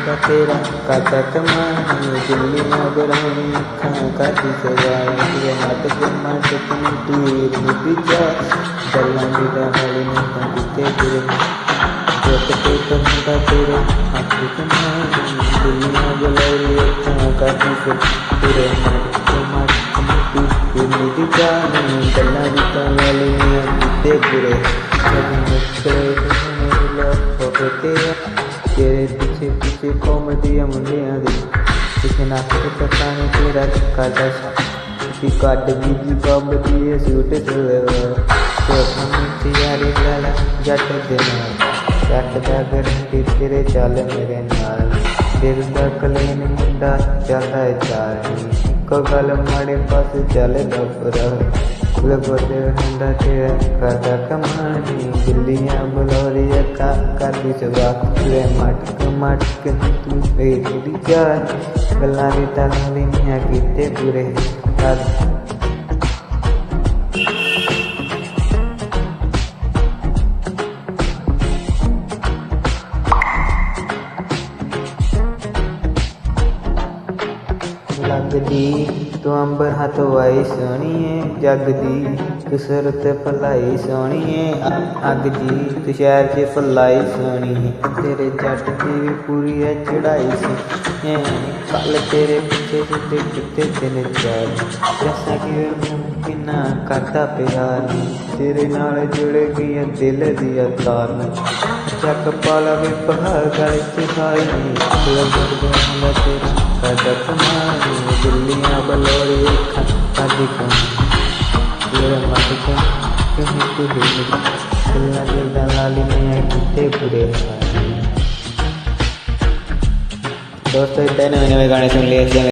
मुंडा तेरा काटा कमानी दिल्लियां बुलानी अखां काटी सवाया तेरे नाटक तीर निपी जा गल्लां दी हाली नहीं तां किते बुरे जोत के मुंडा तेरा हाथ कमानी दिल्लियां बुलाई अखां काटी सवाया तेरे नाटक तीर निपी जा गल्लां दी हाली नहीं किते बुरे तेरे पीछे पीछे कॉमेडिया मुंडिया दी किसे नक चकाने तेरा काटा सी कट बीजी कब दी सूट यारी लाला जट दे जट दा गरंटी तेरे चल मेरे नाल दिल दा कलीन मुंडा चलदा चार को गल माड़े पास चल डबरा लगोते मुंडा तेरा काटा कमानी दिल्लियां बुलौरी अखा काटी सवा तेरे मटक तू मेरी जान गल्लां दी तालियां किते बुरे लगदी तू अंबर हाथों आई सोहणीए जगदी तू सुरत भलाई सोहणीए अग जी तू शहर च फलाई सोहणीए तेरे जट की भी पूरी है चढ़ाई सी कल तेरे पीछे सिद्धे किते दिन चार जैसा कि किन्ना करता प्यार तेरे नाल जुड़ गई दिल दिया तार चक पाला भी पहाड़ गल च खाई तेरा काटा कमानी दिल्लियां बलौरी अखा काटी तेरा मटक कहीं तू दिल्ला दिल दलाली नहीं किते बुरे दोस्तों इतने नए नए गाने सुन लिए।